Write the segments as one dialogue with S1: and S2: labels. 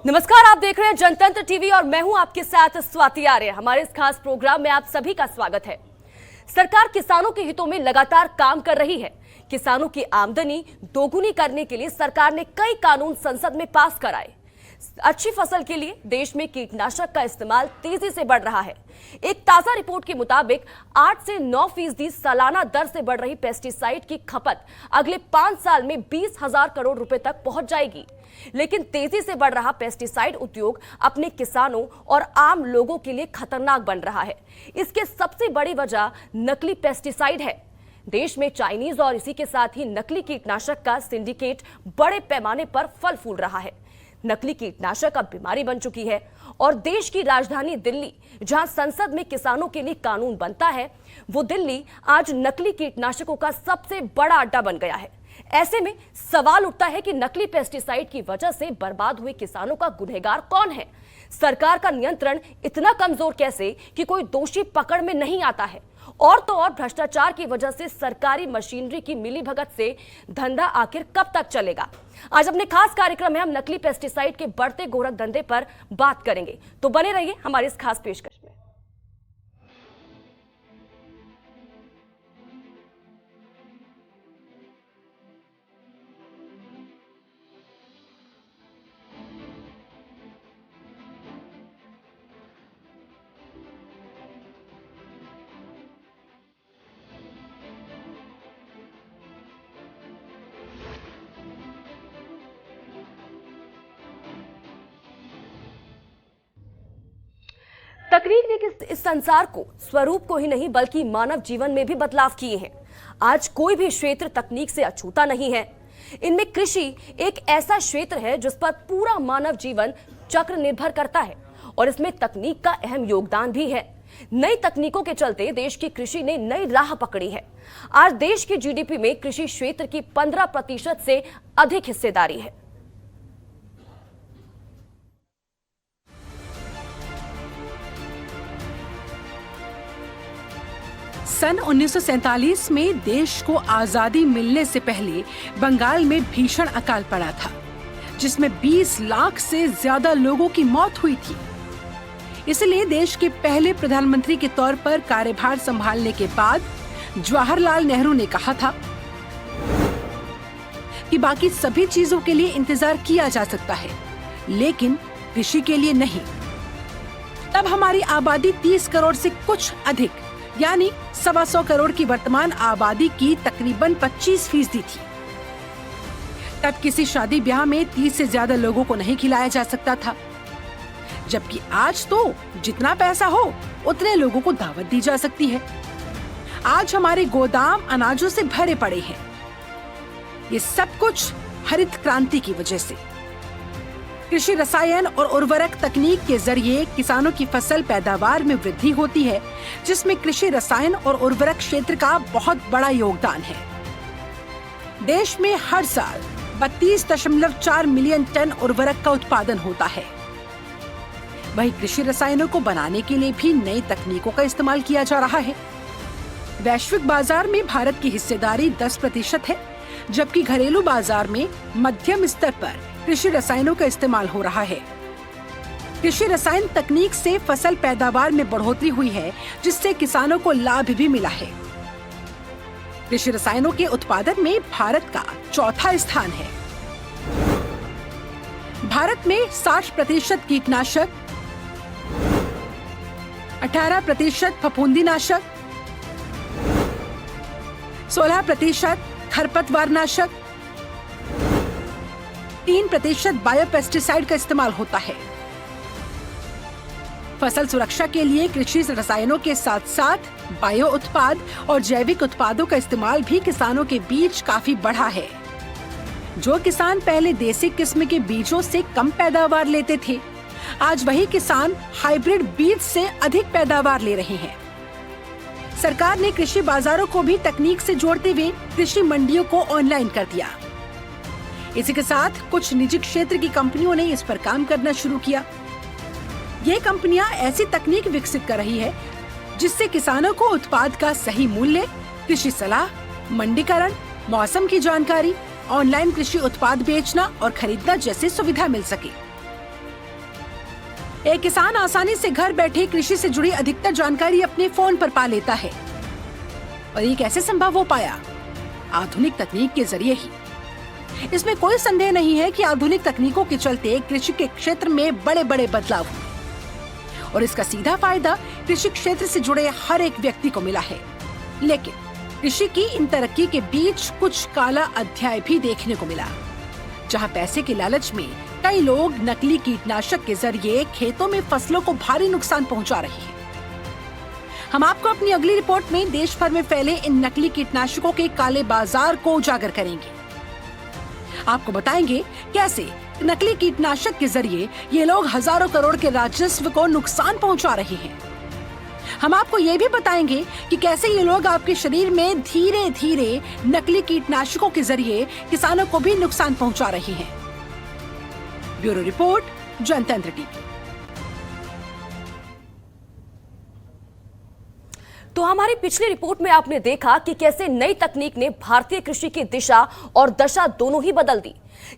S1: नमस्कार, आप देख रहे हैं जनतंत्र टीवी और मैं हूं आपके साथ स्वाति आर्य। हमारे इस खास प्रोग्राम में आप सभी का स्वागत है। सरकार किसानों के हितों में लगातार काम कर रही है। किसानों की आमदनी दोगुनी करने के लिए सरकार ने कई कानून संसद में पास कराए। अच्छी फसल के लिए देश में कीटनाशक का इस्तेमाल तेजी से बढ़ रहा है। एक ताजा रिपोर्ट के मुताबिक 8 से 9% सालाना दर से बढ़ रही पेस्टिसाइड की खपत अगले 5 साल में 20,000 करोड़ रुपए तक पहुंच जाएगी। लेकिन तेजी से बढ़ रहा पेस्टिसाइड उद्योग अपने किसानों और आम लोगों के लिए खतरनाक बन रहा है। इसके सबसे बड़ी वजह नकली पेस्टिसाइड है। देश में चाइनीज और इसी के साथ ही नकली कीटनाशक का सिंडिकेट बड़े पैमाने पर फल फूल रहा है। नकली कीटनाशक अब बीमारी बन चुकी है और देश की राजधानी दिल्ली, जहां संसद में किसानों के लिए कानून बनता है, वो दिल्ली आज नकली कीटनाशकों का सबसे बड़ा अड्डा बन गया है। ऐसे में सवाल उठता है कि नकली पेस्टिसाइड की वजह से बर्बाद हुए किसानों का गुनहगार कौन है? सरकार का नियंत्रण इतना कमजोर कैसे कि कोई दोषी पकड़ में नहीं आता है? और तो और भ्रष्टाचार की वजह से सरकारी मशीनरी की मिलीभगत से धंधा आखिर कब तक चलेगा? आज अपने खास कार्यक्रम में हम नकली पेस्टिसाइड के बढ़ते गोरख धंधे पर बात करेंगे, तो बने रहिए हमारे इस खास पेशकश में। तकनीक ने इस संसार को, स्वरूप को ही नहीं बल्कि मानव जीवन में भी बदलाव किए हैं। आज कोई भी क्षेत्र तकनीक से अछूता नहीं है। इनमें कृषि एक ऐसा क्षेत्र है जिस पर पूरा मानव जीवन चक्र निर्भर करता है और इसमें तकनीक का अहम योगदान भी है। नई तकनीकों के चलते देश की कृषि ने नई राह पकड़ी है। आज देश की जीडीपी में कृषि क्षेत्र की 15% से अधिक हिस्सेदारी है।
S2: सन 1947 में देश को आजादी मिलने से पहले बंगाल में भीषण अकाल पड़ा था, जिसमें 20 लाख से ज्यादा लोगों की मौत हुई थी। इसलिए देश के पहले प्रधानमंत्री के तौर पर कार्यभार संभालने के बाद जवाहरलाल नेहरू ने कहा था कि बाकी सभी चीजों के लिए इंतजार किया जा सकता है, लेकिन कृषि के लिए नहीं। तब हमारी आबादी 30 करोड़ से कुछ अधिक, यानी 125 करोड़ की वर्तमान आबादी की तकरीबन 25% थी। तब किसी शादी ब्याह में 30 से ज्यादा लोगों को नहीं खिलाया जा सकता था, जबकि आज तो जितना पैसा हो उतने लोगों को दावत दी जा सकती है। आज हमारे गोदाम अनाजों से भरे पड़े हैं। ये सब कुछ हरित क्रांति की वजह से। कृषि रसायन और उर्वरक तकनीक के जरिए किसानों की फसल पैदावार में वृद्धि होती है, जिसमें कृषि रसायन और उर्वरक क्षेत्र का बहुत बड़ा योगदान है। देश में हर साल 32.4 मिलियन टन उर्वरक का उत्पादन होता है। वहीं कृषि रसायनों को बनाने के लिए भी नई तकनीकों का इस्तेमाल किया जा रहा है। वैश्विक बाजार में भारत की हिस्सेदारी 10% है, जबकि घरेलू बाजार में मध्यम स्तर पर कृषि रसायनों का इस्तेमाल हो रहा है। कृषि रसायन तकनीक से फसल पैदावार में बढ़ोतरी हुई है, जिससे किसानों को लाभ भी मिला है। कृषि रसायनों के उत्पादन में भारत का चौथा स्थान है। भारत में 60% कीटनाशक, 18% फफूंदीनाशक, 16% खरपतवारनाशक, 3% बायोपेस्टिसाइड का इस्तेमाल होता है। फसल सुरक्षा के लिए कृषि रसायनों के साथ साथ बायो उत्पाद और जैविक उत्पादों का इस्तेमाल भी किसानों के बीच काफी बढ़ा है। जो किसान पहले देसी किस्म के बीजों से कम पैदावार लेते थे, आज वही किसान हाइब्रिड बीज से अधिक पैदावार ले रहे हैं। सरकार ने कृषि बाजारों को भी तकनीक से जोड़ते हुए कृषि मंडियों को ऑनलाइन कर दिया। इसी के साथ कुछ निजी क्षेत्र की कंपनियों ने इस पर काम करना शुरू किया। ये कंपनियां ऐसी तकनीक विकसित कर रही है जिससे किसानों को उत्पाद का सही मूल्य, कृषि सलाह, मंडीकरण, मौसम की जानकारी, ऑनलाइन कृषि उत्पाद बेचना और खरीदना जैसी सुविधा मिल सके। एक किसान आसानी से घर बैठे कृषि से जुड़ी अधिकतर जानकारी अपने फोन पर पा लेता है। और ये कैसे संभव हो पाया? आधुनिक तकनीक के जरिए ही। इसमें कोई संदेह नहीं है कि आधुनिक तकनीकों के चलते कृषि के क्षेत्र में बड़े बड़े बदलाव हुए और इसका सीधा फायदा कृषि क्षेत्र से जुड़े हर एक व्यक्ति को मिला है। लेकिन कृषि की इन तरक्की के बीच कुछ काला अध्याय भी देखने को मिला, जहां पैसे के लालच में कई लोग नकली कीटनाशक के जरिए खेतों में फसलों को भारी नुकसान पहुंचा रहे हैं। हम आपको अपनी अगली रिपोर्ट में देश भर में फैले इन नकली कीटनाशकों के काले बाजार को उजागर करेंगे। आपको बताएंगे कैसे नकली कीटनाशक के जरिए ये लोग हजारों करोड़ के राजस्व को नुकसान पहुंचा रहे हैं। हम आपको ये भी बताएंगे कि कैसे ये लोग आपके शरीर में धीरे धीरे नकली कीटनाशकों के जरिए किसानों को भी नुकसान पहुंचा रहे हैं। ब्यूरो रिपोर्ट, जनतंत्र टीवी।
S1: तो हमारी पिछली रिपोर्ट में आपने देखा कि कैसे नई तकनीक ने भारतीय कृषि की दिशा और दशा दोनों ही बदल दी।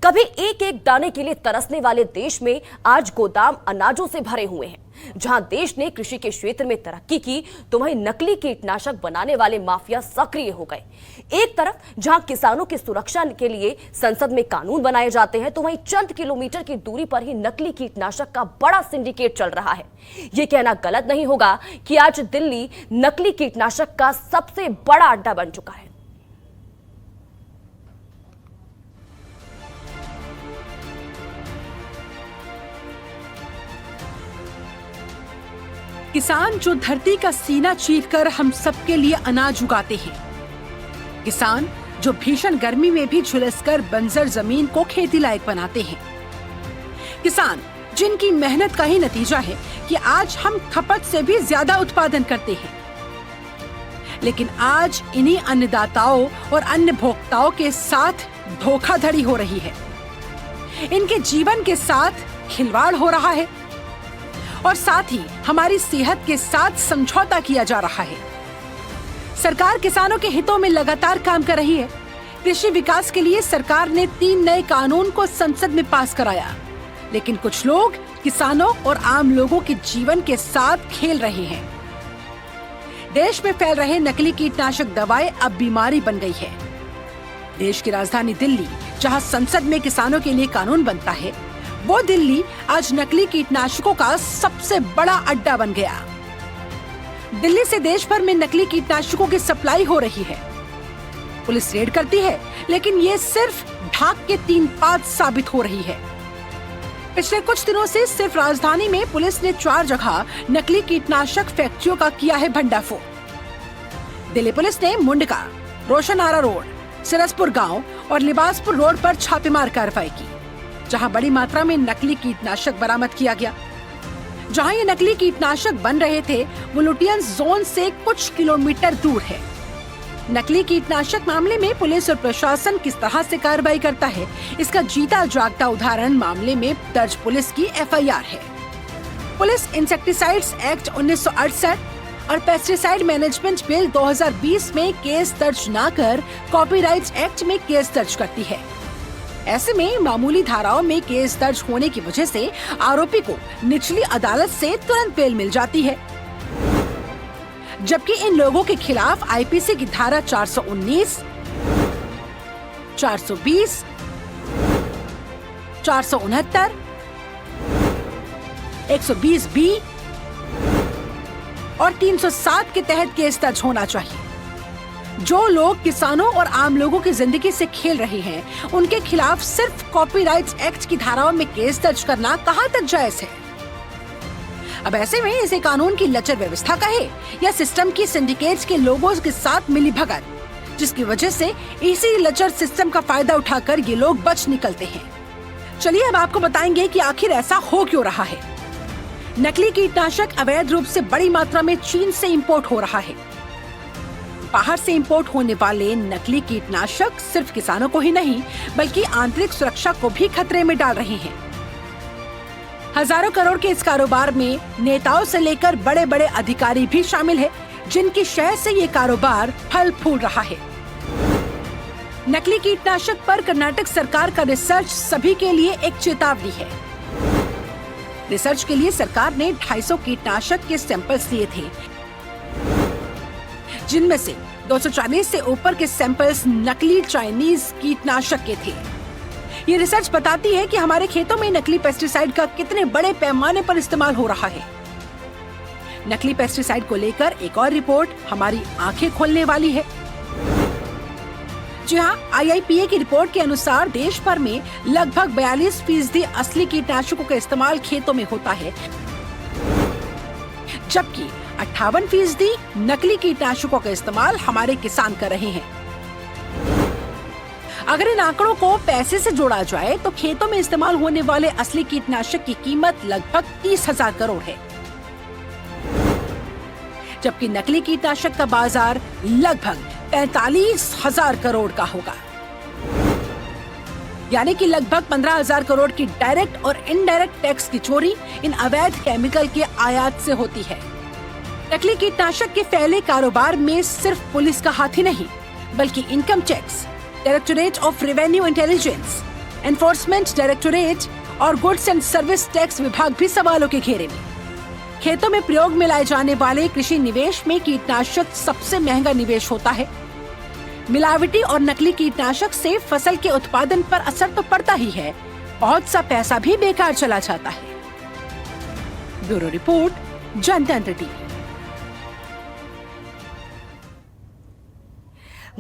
S1: कभी एक एक दाने के लिए तरसने वाले देश में आज गोदाम अनाजों से भरे हुए हैं। जहां देश ने कृषि के क्षेत्र में तरक्की की, तो वहीं नकली कीटनाशक बनाने वाले माफिया सक्रिय हो गए। एक तरफ जहां किसानों की सुरक्षा के लिए संसद में कानून बनाए जाते हैं, तो वहीं चंद किलोमीटर की दूरी पर ही नकली कीटनाशक का बड़ा सिंडिकेट चल रहा है। यह कहना गलत नहीं होगा कि आज दिल्ली नकली कीटनाशक का सबसे बड़ा अड्डा बन चुका है।
S2: किसान जो धरती का सीना चीरकर हम सबके लिए अनाज उगाते हैं, किसान जो भीषण गर्मी में भी झुलसकर बंजर जमीन को खेती लायक बनाते हैं, किसान जिनकी मेहनत का ही नतीजा है कि आज हम खपत से भी ज्यादा उत्पादन करते हैं। लेकिन आज इन्हीं अन्नदाताओं और अन्य भोक्ताओं के साथ धोखाधड़ी हो रही है। इनके जीवन के साथ खिलवाड़ हो रहा है और साथ ही हमारी सेहत के साथ समझौता किया जा रहा है। सरकार किसानों के हितों में लगातार काम कर रही है। कृषि विकास के लिए सरकार ने 3 नए कानून को संसद में पास कराया, लेकिन कुछ लोग किसानों और आम लोगों के जीवन के साथ खेल रहे हैं। देश में फैल रहे नकली कीटनाशक दवाएं अब बीमारी बन गई है। देश की राजधानी दिल्ली, जहां संसद में किसानों के लिए कानून बनता है, वो दिल्ली आज नकली कीटनाशकों का सबसे बड़ा अड्डा बन गया। दिल्ली से देश भर में नकली कीटनाशकों की सप्लाई हो रही है। पुलिस रेड करती है, लेकिन ये सिर्फ ढाक के 3 पात साबित हो रही है। पिछले कुछ दिनों से सिर्फ राजधानी में पुलिस ने 4 जगह नकली कीटनाशक फैक्ट्रियों का किया है भंडाफोड़। दिल्ली पुलिस ने मुंडका, रोशनारा रोड, सिरसपुर गांव और लिबासपुर रोड पर छापेमार कार्रवाई की, जहां बड़ी मात्रा में नकली कीटनाशक बरामद किया गया। जहां ये नकली कीटनाशक बन रहे थे, वो लुटियंस जोन से कुछ किलोमीटर दूर है। नकली कीटनाशक मामले में पुलिस और प्रशासन किस तरह से कार्रवाई करता है, इसका जीता जागता उदाहरण मामले में दर्ज पुलिस की FIR है। पुलिस इंसेक्टिसाइड्स एक्ट 1968 और पेस्टिसाइड मैनेजमेंट बिल 2020 में केस दर्ज न कर कॉपीराइट एक्ट में केस दर्ज करती है। ऐसे में मामूली धाराओं में केस दर्ज होने की वजह से आरोपी को निचली अदालत से तुरंत बेल मिल जाती है, जबकि इन लोगों के खिलाफ IPC की धारा 419, 420, 469, 120B और 307 के तहत केस दर्ज होना चाहिए। जो लोग किसानों और आम लोगों की जिंदगी से खेल रहे हैं, उनके खिलाफ सिर्फ कॉपीराइट एक्ट की धाराओं में केस दर्ज करना कहां तक जायज है? अब ऐसे में इसे कानून की लचर व्यवस्था कहे या सिस्टम की सिंडिकेट्स के लोगों के साथ मिली भगत, जिसकी वजह से इसी लचर सिस्टम का फायदा उठाकर ये लोग बच निकलते हैं। चलिए अब आपको बताएंगे कि आखिर ऐसा हो क्यों रहा है। नकली कीटनाशक अवैध रूप से बड़ी मात्रा में चीन से इंपोर्ट हो रहा है। बाहर से इंपोर्ट होने वाले नकली कीटनाशक सिर्फ किसानों को ही नहीं, बल्कि आंतरिक सुरक्षा को भी खतरे में डाल रहे हैं। हजारों करोड़ के इस कारोबार में नेताओं से लेकर बड़े बड़े अधिकारी भी शामिल हैं, जिनकी शय से ये कारोबार फल फूल रहा है। नकली कीटनाशक पर कर्नाटक सरकार का रिसर्च सभी के लिए एक चेतावनी है। रिसर्च के लिए सरकार ने 250 कीटनाशक के सैंपल्स लिए थे, जिनमें से 240 से ऊपर के सैंपल्स नकली चाइनीज कीटनाशक के थे। ये रिसर्च बताती है कि हमारे खेतों में नकली पेस्टिसाइड का कितने बड़े पैमाने पर इस्तेमाल हो रहा है। नकली पेस्टिसाइड को लेकर एक और रिपोर्ट हमारी आंखें खोलने वाली है। जी हाँ, IIPA की रिपोर्ट के अनुसार देश भर में लगभग 42% असली कीटनाशकों का इस्तेमाल खेतों में होता है, जबकि 58% नकली कीटनाशकों का इस्तेमाल हमारे किसान कर रहे हैं। अगर इन आंकड़ों को पैसे से जोड़ा जाए तो खेतों में इस्तेमाल होने वाले असली कीटनाशक की कीमत लगभग 30,000 करोड़ है, जबकि नकली कीटनाशक का बाजार लगभग 45,000 करोड़ का होगा। यानी कि लगभग 15,000 करोड़ की डायरेक्ट और इनडायरेक्ट टैक्स की चोरी इन अवैध केमिकल के आयात से होती है। नकली कीटनाशक के फैले कारोबार में सिर्फ पुलिस का हाथ ही नहीं, बल्कि income tax, directorate of revenue intelligence, enforcement directorate और गुड्स एंड सर्विस टैक्स विभाग भी सवालों के घेरे में। खेतों में प्रयोग में लाए जाने वाले कृषि निवेश में कीटनाशक सबसे महंगा निवेश होता है। मिलावटी और नकली कीटनाशक से फसल के उत्पादन पर असर तो पड़ता ही है, बहुत सा पैसा भी बेकार चला जाता है। ब्यूरो रिपोर्ट, जनतंत्र टीवी।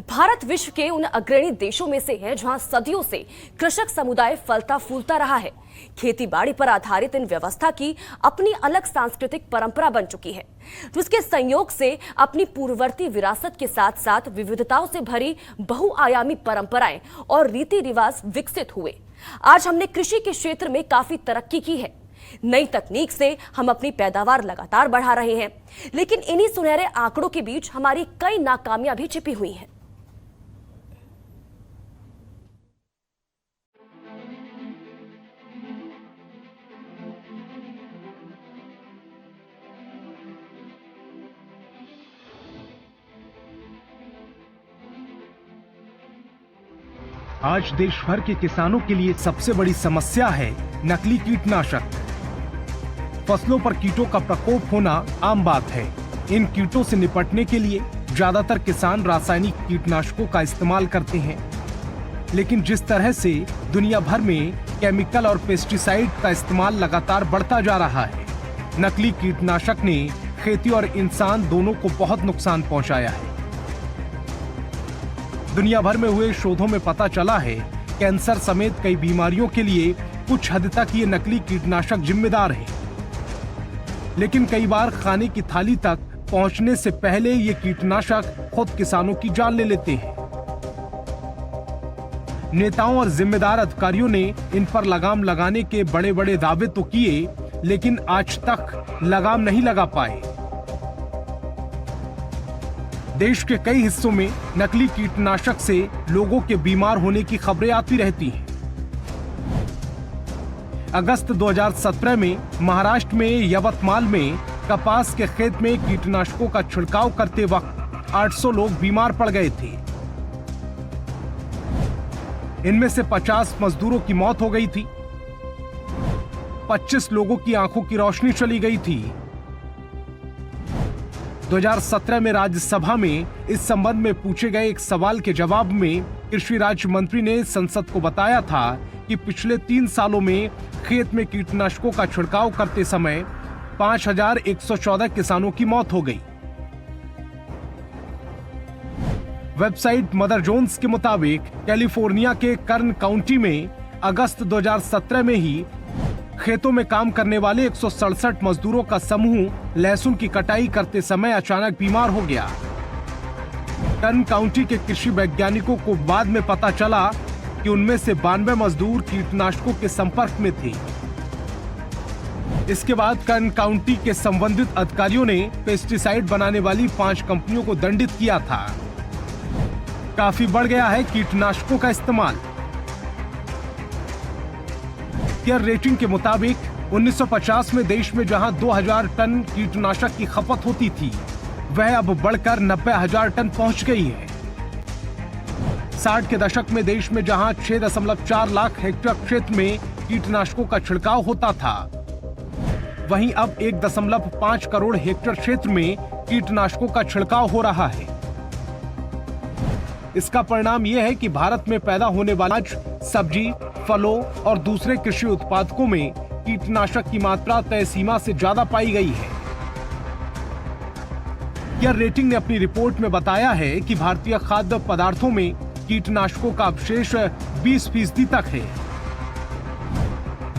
S1: भारत विश्व के उन अग्रणी देशों में से है जहां सदियों से कृषक समुदाय फलता फूलता रहा है। खेती बाड़ी पर आधारित इन व्यवस्था की अपनी अलग सांस्कृतिक परंपरा बन चुकी है, जिसके संयोग से अपनी पूर्ववर्ती विरासत के साथ साथ विविधताओं से भरी बहुआयामी परंपराएं और रीति रिवाज विकसित हुए। आज हमने कृषि के क्षेत्र में काफी तरक्की की है। नई तकनीक से हम अपनी पैदावार लगातार बढ़ा रहे हैं, लेकिन इन्हीं सुनहरे आंकड़ों के बीच हमारी कई नाकामियां भी छिपी हुई हैं।
S3: आज देश भर के किसानों के लिए सबसे बड़ी समस्या है नकली कीटनाशक। फसलों पर कीटों का प्रकोप होना आम बात है। इन कीटों से निपटने के लिए ज्यादातर किसान रासायनिक कीटनाशकों का इस्तेमाल करते हैं, लेकिन जिस तरह से दुनिया भर में केमिकल और पेस्टिसाइड का इस्तेमाल लगातार बढ़ता जा रहा है, नकली कीटनाशक ने खेती और इंसान दोनों को बहुत नुकसान पहुंचाया है। दुनिया भर में हुए शोधों में पता चला है कैंसर समेत कई बीमारियों के लिए कुछ हद तक ये नकली कीटनाशक जिम्मेदार हैं। लेकिन कई बार खाने की थाली तक पहुंचने से पहले ये कीटनाशक खुद किसानों की जान ले लेते हैं। नेताओं और जिम्मेदार अधिकारियों ने इन पर लगाम लगाने के बड़े बड़े दावे तो किए, लेकिन आज तक लगाम नहीं लगा पाए। देश के कई हिस्सों में नकली कीटनाशक से लोगों के बीमार होने की खबरें आती रहती हैं। अगस्त 2017 में महाराष्ट्र में यवतमाल में कपास के खेत में कीटनाशकों का छिड़काव करते वक्त 800 लोग बीमार पड़ गए थे। इनमें से 50 मजदूरों की मौत हो गई थी, 25 लोगों की आंखों की रोशनी चली गई थी। 2017 में राज्यसभा में इस संबंध में पूछे गए एक सवाल के जवाब में कृषि राज्य मंत्री ने संसद को बताया था कि पिछले 3 सालों में खेत में कीटनाशकों का छिड़काव करते समय 5,114 किसानों की मौत हो गई। वेबसाइट मदर जोन्स के मुताबिक कैलिफोर्निया के कर्न काउंटी में अगस्त 2017 में ही खेतों में काम करने वाले 167 मजदूरों का समूह लहसुन की कटाई करते समय अचानक बीमार हो गया। कर्न काउंटी के कृषि वैज्ञानिकों को बाद में पता चला कि उनमें से 92 मजदूर कीटनाशकों के संपर्क में थे। इसके बाद कर्न काउंटी के संबंधित अधिकारियों ने पेस्टिसाइड बनाने वाली 5 कंपनियों को दंडित किया था। काफी बढ़ गया है कीटनाशकों का इस्तेमाल। केयर रेटिंग के मुताबिक 1950 में देश में जहां 2000 टन कीटनाशक की खपत होती थी, वह अब बढ़कर 90,000 टन पहुंच गई है। 60 के दशक में देश में जहां 6.4 लाख हेक्टेयर क्षेत्र में कीटनाशकों का छिड़काव होता था, वहीं अब 1.5 करोड़ हेक्टेयर क्षेत्र में कीटनाशकों का छिड़काव हो रहा है। इसका परिणाम यह है कि भारत में पैदा होने वाला अनाज, सब्जी, फलों और दूसरे कृषि उत्पादकों में कीटनाशक की मात्रा तय सीमा से ज्यादा पाई गई है। यह रेटिंग ने अपनी रिपोर्ट में बताया है कि भारतीय खाद्य पदार्थों में कीटनाशकों का अवशेष 20% तक है,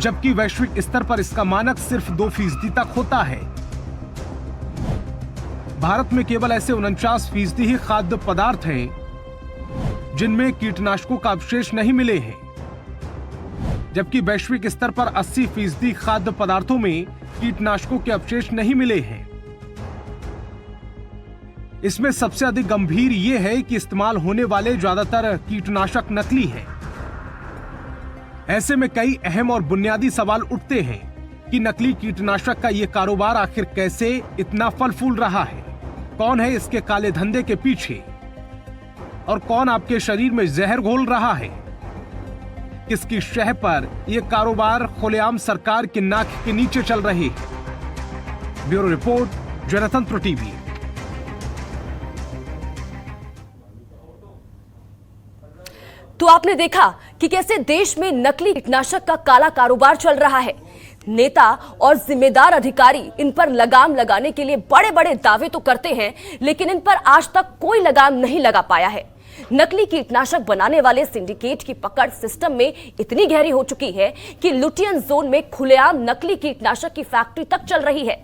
S3: जबकि वैश्विक स्तर पर इसका मानक सिर्फ 2% तक होता है। भारत में केवल ऐसे 49% ही खाद्य पदार्थ हैं जिनमें कीटनाशकों का अवशेष नहीं मिले हैं, जबकि वैश्विक स्तर पर 80% खाद्य पदार्थों में कीटनाशकों के अवशेष नहीं मिले हैं। इसमें सबसे अधिक गंभीर यह है कि इस्तेमाल होने वाले ज्यादातर कीटनाशक नकली हैं। ऐसे में कई अहम और बुनियादी सवाल उठते हैं कि नकली कीटनाशक का यह कारोबार आखिर कैसे इतना फल फूल रहा है, कौन है इसके काले धंधे के पीछे और कौन आपके शरीर में जहर घोल रहा है। किसकी शह पर यह कारोबार खुलेआम सरकार के नाक के नीचे चल रहे हैं। ब्यूरो रिपोर्ट, जनतंत्र टीवी।
S1: तो आपने देखा कि कैसे देश में नकली कीटनाशक का काला कारोबार चल रहा है। नेता और जिम्मेदार अधिकारी इन पर लगाम लगाने के लिए बड़े बड़े दावे तो करते हैं, लेकिन इन पर आज तक कोई लगाम नहीं लगा पाया है। नकली कीटनाशक बनाने वाले सिंडिकेट की पकड़ सिस्टम में इतनी गहरी हो चुकी है कि लुटियन जोन में खुलेआम नकली कीटनाशक की फैक्ट्री तक चल रही है।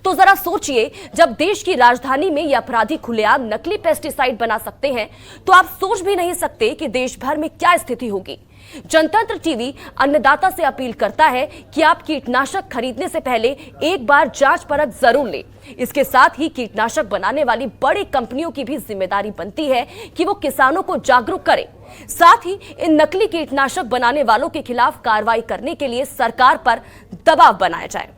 S1: तो जरा सोचिए, जब देश की राजधानी में ये अपराधी खुलेआम नकली पेस्टिसाइड बना सकते हैं, तो आप सोच भी नहीं सकते कि देश भर में क्या स्थिति होगी। जनतंत्र टीवी अन्नदाता से अपील करता है कि आप कीटनाशक खरीदने से पहले एक बार जांच परख जरूर लें। इसके साथ ही कीटनाशक बनाने वाली बड़ी कंपनियों की भी जिम्मेदारी बनती है कि वो किसानों को जागरूक करें। साथ ही इन नकली कीटनाशक बनाने वालों के खिलाफ कार्रवाई करने के लिए सरकार पर दबाव बनाया जाए।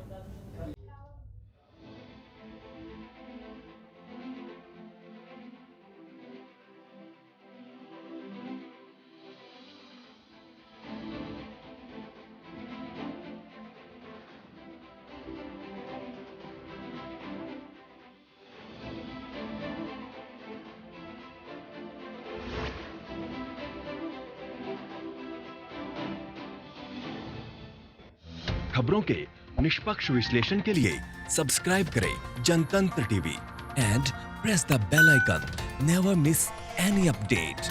S4: खबरों के निष्पक्ष विश्लेषण के लिए सब्सक्राइब करें Jantantra TV and press the bell icon. Never miss any update.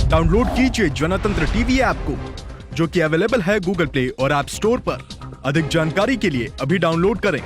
S5: Download कीजिए जनतंत्र टीवी ऐप को, जो कि अवेलेबल है गूगल प्ले और ऐप स्टोर पर। अधिक जानकारी के लिए अभी डाउनलोड करें।